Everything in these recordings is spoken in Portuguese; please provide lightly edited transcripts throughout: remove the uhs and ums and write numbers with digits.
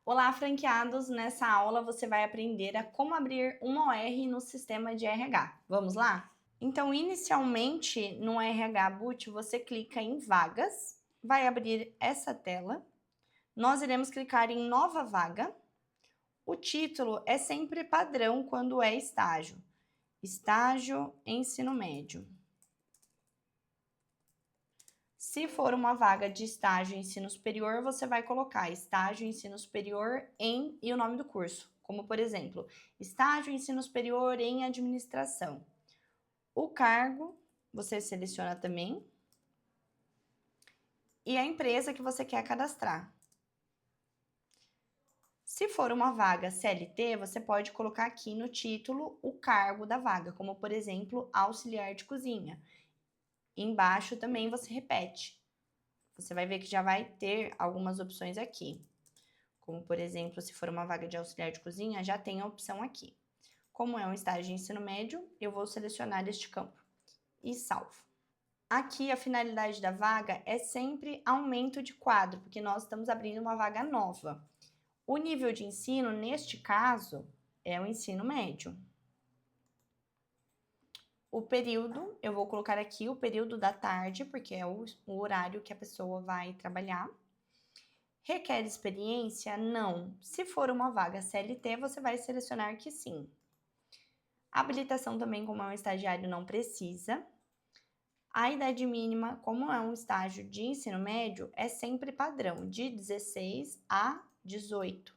Olá, franqueados! Nessa aula você vai aprender a como abrir uma OR no sistema de RH. Vamos lá? Então, inicialmente, no RH Boot, você clica em Vagas, vai abrir essa tela. Nós iremos clicar em Nova Vaga. O título é sempre padrão quando é estágio. Estágio Ensino Médio. Se for uma vaga de estágio ensino superior, você vai colocar estágio ensino superior em e o nome do curso, como por exemplo, estágio ensino superior em administração. O cargo, você seleciona também, e a empresa que você quer cadastrar. Se for uma vaga CLT, você pode colocar aqui no título o cargo da vaga, como por exemplo, auxiliar de cozinha. Embaixo também você repete. Você vai ver que já vai ter algumas opções aqui. Como, por exemplo, se for uma vaga de auxiliar de cozinha, já tem a opção aqui. Como é um estágio de ensino médio, eu vou selecionar este campo e salvo. Aqui, a finalidade da vaga é sempre aumento de quadro, porque nós estamos abrindo uma vaga nova. O nível de ensino, neste caso, é o ensino médio. O período, eu vou colocar aqui o período da tarde, porque é o horário que a pessoa vai trabalhar. Requer experiência? Não. Se for uma vaga CLT, você vai selecionar que sim. Habilitação também, como é um estagiário, não precisa. A idade mínima, como é um estágio de ensino médio, é sempre padrão, de 16 a 18.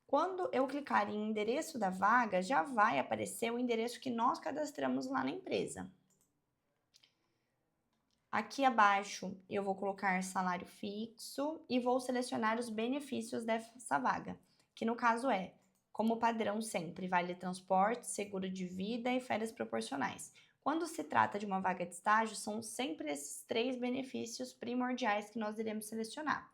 Quando eu clicar em endereço da vaga, já vai aparecer o endereço que nós cadastramos lá na empresa. Aqui abaixo eu vou colocar salário fixo e vou selecionar os benefícios dessa vaga, que no caso é, como padrão sempre, vale transporte, seguro de vida e férias proporcionais. Quando se trata de uma vaga de estágio, são sempre esses 3 benefícios primordiais que nós iremos selecionar.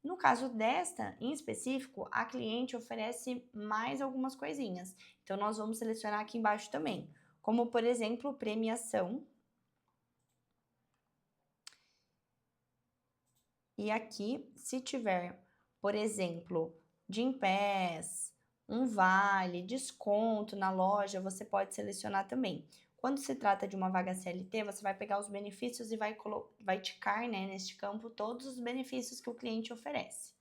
No caso desta, em específico, a cliente oferece mais algumas coisinhas. Então, nós vamos selecionar aqui embaixo também, como por exemplo, premiação. E aqui, se tiver, por exemplo, Gympass, um vale, desconto na loja, você pode selecionar também. Quando se trata de uma vaga CLT, você vai pegar os benefícios e vai ticar, né, neste campo todos os benefícios que o cliente oferece.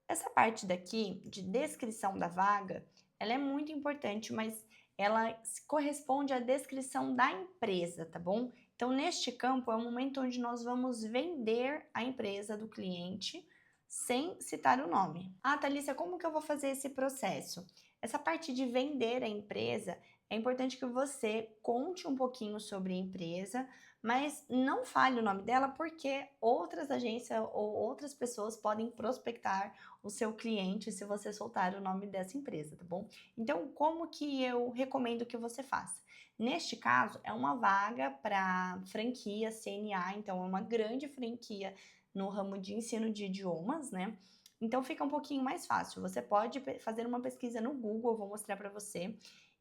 Essa parte daqui, de descrição da vaga, ela é muito importante, mas ela corresponde à descrição da empresa, tá bom? Então, neste campo, é o momento onde nós vamos vender a empresa do cliente sem citar o nome. Ah, Thalissa, como que eu vou fazer esse processo? Essa parte de vender a empresa, é importante que você conte um pouquinho sobre a empresa, mas não fale o nome dela porque outras agências ou outras pessoas podem prospectar o seu cliente se você soltar o nome dessa empresa, tá bom? Então, como que eu recomendo que você faça? Neste caso, é uma vaga para franquia CNA, então é uma grande franquia no ramo de ensino de idiomas, né? Então fica um pouquinho mais fácil. Você pode fazer uma pesquisa no Google, eu vou mostrar para você,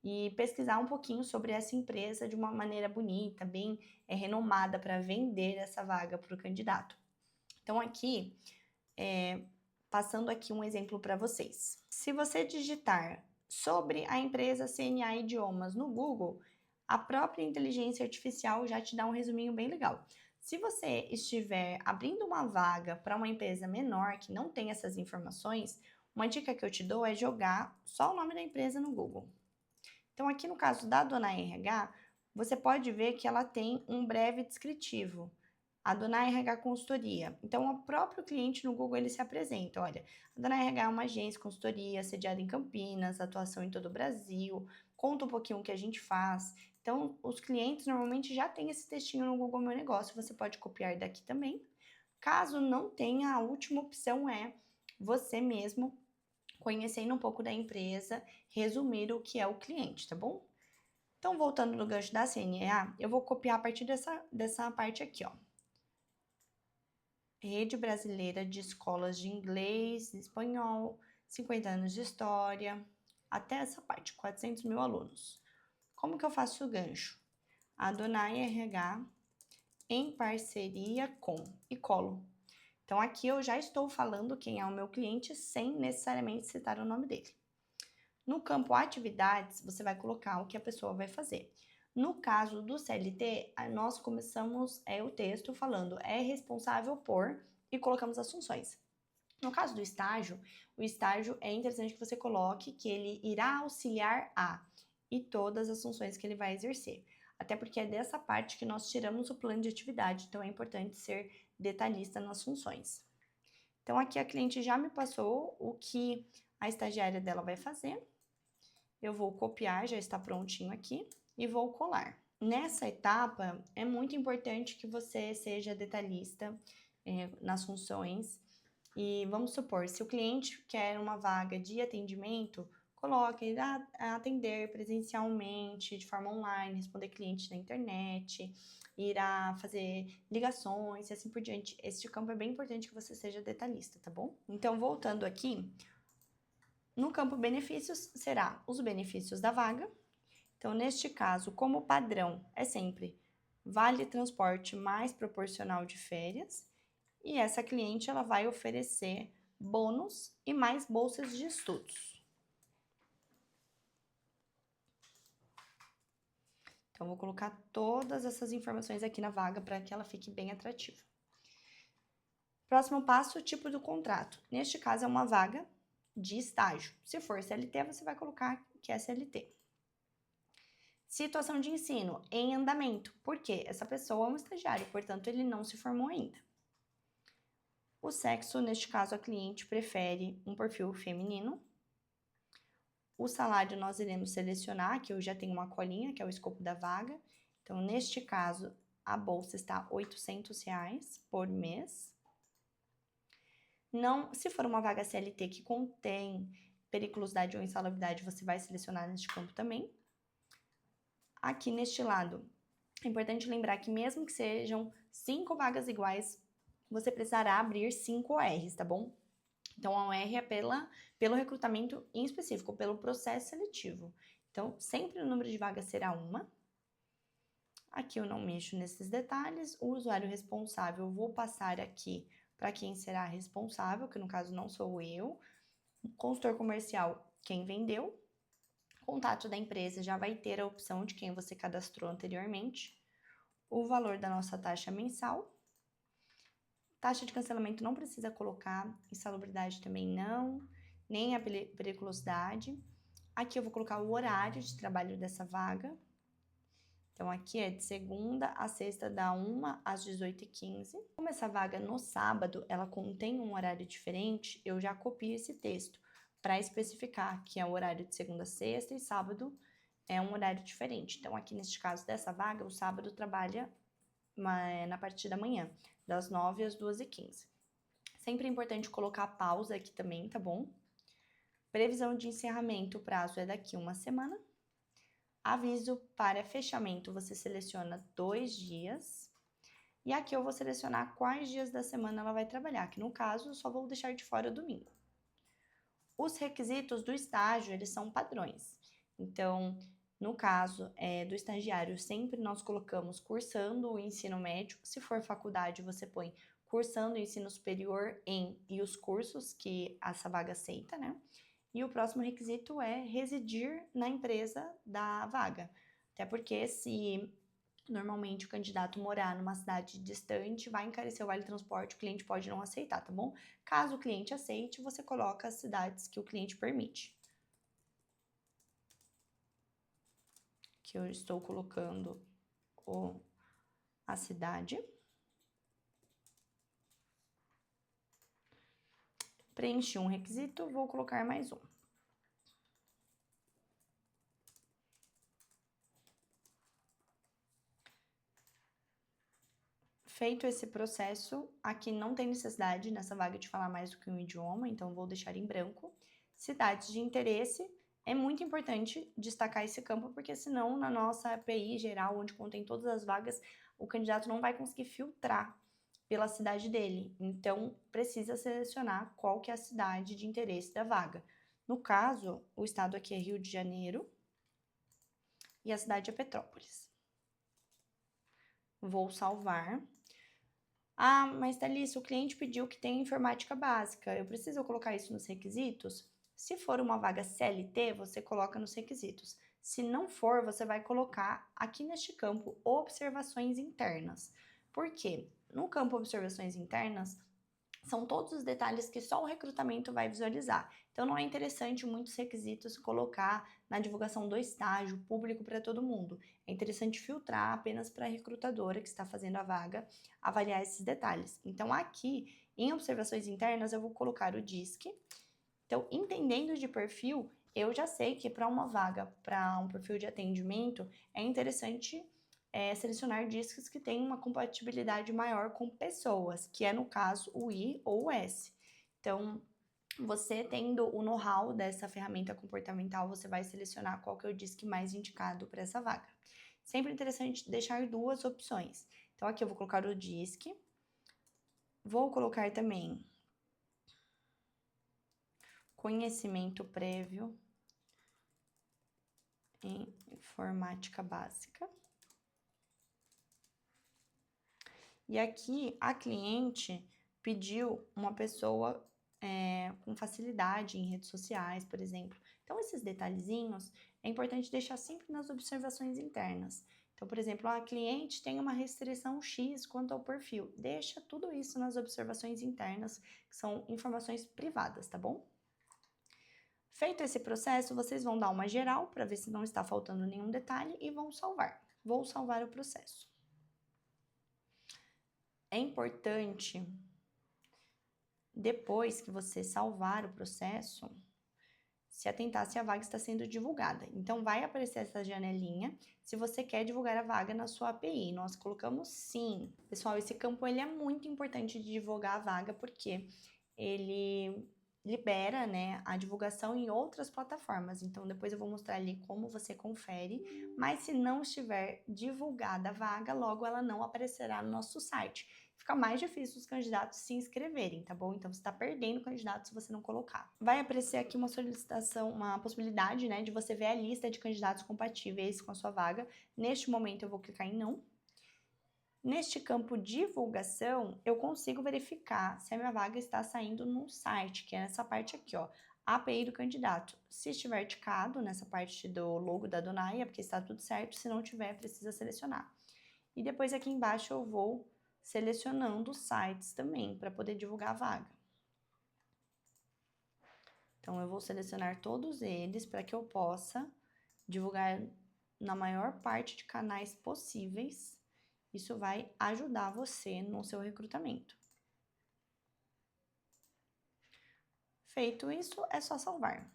e pesquisar um pouquinho sobre essa empresa de uma maneira bonita, bem renomada para vender essa vaga para o candidato. Então aqui, passando aqui um exemplo para vocês. Se você digitar sobre a empresa CNA Idiomas no Google, a própria inteligência artificial já te dá um resuminho bem legal. Se você estiver abrindo uma vaga para uma empresa menor que não tem essas informações, uma dica que eu te dou é jogar só o nome da empresa no Google. Então, aqui no caso da Dona RH, você pode ver que ela tem um breve descritivo. A Dona RH Consultoria. Então, o próprio cliente no Google ele se apresenta. Olha, a Dona RH é uma agência consultoria sediada em Campinas, atuação em todo o Brasil, conta um pouquinho o que a gente faz. Então, os clientes normalmente já têm esse textinho no Google Meu Negócio, você pode copiar daqui também. Caso não tenha, a última opção é você mesmo, conhecendo um pouco da empresa, resumir o que é o cliente, tá bom? Então, voltando no gancho da CNA, eu vou copiar a partir dessa parte aqui, ó. Rede Brasileira de Escolas de Inglês e Espanhol, 50 anos de história, até essa parte, 400 mil alunos. Como que eu faço o gancho? A Donai RH em parceria com e colo. Então, aqui eu já estou falando quem é o meu cliente sem necessariamente citar o nome dele. No campo atividades, você vai colocar o que a pessoa vai fazer. No caso do CLT, nós começamos o texto falando é responsável por e colocamos as funções. No caso do estágio, o estágio é interessante que você coloque que ele irá auxiliar a e todas as funções que ele vai exercer. Até porque é dessa parte que nós tiramos o plano de atividade, então é importante ser detalhista nas funções. Então aqui a cliente já me passou o que a estagiária dela vai fazer. Eu vou copiar, já está prontinho aqui, e vou colar. Nessa etapa, é muito importante que você seja detalhista nas funções. E vamos supor, se o cliente quer uma vaga de atendimento, coloque irá atender presencialmente, de forma online, responder clientes na internet, irá fazer ligações e assim por diante. Este campo é bem importante que você seja detalhista, tá bom? Então, voltando aqui, no campo benefícios, será os benefícios da vaga. Então, neste caso, como padrão, é sempre vale transporte mais proporcional de férias. E essa cliente, ela vai oferecer bônus e mais bolsas de estudos. Então, vou colocar todas essas informações aqui na vaga para que ela fique bem atrativa. Próximo passo, tipo do contrato. Neste caso, é uma vaga de estágio. Se for CLT, você vai colocar que é CLT. Situação de ensino em andamento, porque essa pessoa é um estagiário, portanto, ele não se formou ainda. O sexo, neste caso, a cliente prefere um perfil feminino. O salário nós iremos selecionar, que eu já tenho uma colinha, que é o escopo da vaga. Então, neste caso, a bolsa está R$ 800 por mês. Não, se for uma vaga CLT que contém periculosidade ou insalubridade, você vai selecionar neste campo também. Aqui neste lado, é importante lembrar que mesmo que sejam 5 vagas iguais, você precisará abrir 5 ORs, tá bom? Então, a OR é pelo recrutamento em específico, pelo processo seletivo. Então, sempre o número de vagas será uma. Aqui eu não mexo nesses detalhes. O usuário responsável, vou passar aqui para quem será responsável, que no caso não sou eu. O consultor comercial, quem vendeu. Contato da empresa já vai ter a opção de quem você cadastrou anteriormente. O valor da nossa taxa mensal. Taxa de cancelamento não precisa colocar, insalubridade também não, nem a periculosidade. Aqui eu vou colocar o horário de trabalho dessa vaga. Então, aqui é de segunda a sexta, da 1 às 18h15. Como essa vaga no sábado, ela contém um horário diferente, eu já copio esse texto para especificar que é o horário de segunda a sexta e sábado é um horário diferente. Então, aqui neste caso dessa vaga, o sábado trabalha na parte da manhã, das 9 às 2h15. Sempre é importante colocar pausa aqui também, tá bom? Previsão de encerramento, o prazo é daqui uma semana. Aviso para fechamento, você seleciona 2 dias. E aqui eu vou selecionar quais dias da semana ela vai trabalhar, que no caso eu só vou deixar de fora o domingo. Os requisitos do estágio, eles são padrões. Então, no caso do estagiário, sempre nós colocamos cursando o ensino médio. Se for faculdade, você põe cursando o ensino superior e os cursos que essa vaga aceita, né? E o próximo requisito é residir na empresa da vaga. Até porque se normalmente o candidato morar numa cidade distante, vai encarecer o vale transporte, o cliente pode não aceitar, tá bom? Caso o cliente aceite, você coloca as cidades que o cliente permite. Que eu estou colocando a cidade. Preenchi um requisito, vou colocar mais um. Feito esse processo, aqui não tem necessidade nessa vaga de falar mais do que um idioma, então vou deixar em branco. Cidades de interesse, é muito importante destacar esse campo, porque senão na nossa API geral, onde contém todas as vagas, o candidato não vai conseguir filtrar pela cidade dele. Então, precisa selecionar qual que é a cidade de interesse da vaga. No caso, o estado aqui é Rio de Janeiro e a cidade é Petrópolis. Vou salvar. Ah, mas Thalissa, o cliente pediu que tenha informática básica, eu preciso colocar isso nos requisitos? Se for uma vaga CLT, você coloca nos requisitos. Se não for, você vai colocar aqui neste campo observações internas. Por quê? No campo observações internas, são todos os detalhes que só o recrutamento vai visualizar. Então não é interessante muitos requisitos colocar na divulgação do estágio público para todo mundo. É interessante filtrar apenas para a recrutadora que está fazendo a vaga avaliar esses detalhes. Então aqui em observações internas eu vou colocar o DISC. Então entendendo de perfil, eu já sei que para uma vaga, para um perfil de atendimento, é interessante selecionar discos que têm uma compatibilidade maior com pessoas, que é no caso o I ou o S. Então, você tendo o know-how dessa ferramenta comportamental, você vai selecionar qual que é o disco mais indicado para essa vaga. Sempre interessante deixar duas opções. Então, aqui eu vou colocar o DISC, vou colocar também conhecimento prévio em informática básica. E aqui a cliente pediu uma pessoa com facilidade em redes sociais, por exemplo. Então, esses detalhezinhos é importante deixar sempre nas observações internas. Então, por exemplo, a cliente tem uma restrição X quanto ao perfil. Deixa tudo isso nas observações internas, que são informações privadas, tá bom? Feito esse processo, vocês vão dar uma geral para ver se não está faltando nenhum detalhe e vão salvar. Vou salvar o processo. É importante, depois que você salvar o processo, se atentar se a vaga está sendo divulgada. Então, vai aparecer essa janelinha se você quer divulgar a vaga na sua API. Nós colocamos sim. Pessoal, esse campo ele é muito importante de divulgar a vaga porque ele libera, né, a divulgação em outras plataformas. Então, depois eu vou mostrar ali como você confere. Mas se não estiver divulgada a vaga, logo ela não aparecerá no nosso site. Fica mais difícil os candidatos se inscreverem, tá bom? Então, você está perdendo candidatos se você não colocar. Vai aparecer aqui uma solicitação, uma possibilidade, né, de você ver a lista de candidatos compatíveis com a sua vaga. Neste momento, eu vou clicar em não. Neste campo divulgação, eu consigo verificar se a minha vaga está saindo no site, que é essa parte aqui, ó, API do candidato. Se estiver ticado nessa parte do logo da Donai, é porque está tudo certo. Se não tiver, precisa selecionar. E depois aqui embaixo eu vou selecionando os sites também para poder divulgar a vaga. Então, eu vou selecionar todos eles para que eu possa divulgar na maior parte de canais possíveis. Isso vai ajudar você no seu recrutamento. Feito isso, é só salvar.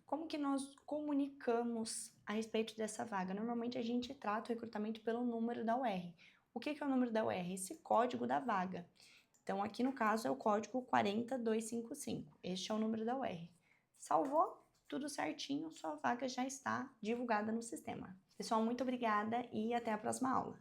Como que nós comunicamos a respeito dessa vaga? Normalmente a gente trata o recrutamento pelo número da UR. O que é o número da UR? Esse código da vaga. Então, aqui no caso é o código 40255. Este é o número da UR. Salvou, tudo certinho, sua vaga já está divulgada no sistema. Pessoal, muito obrigada e até a próxima aula.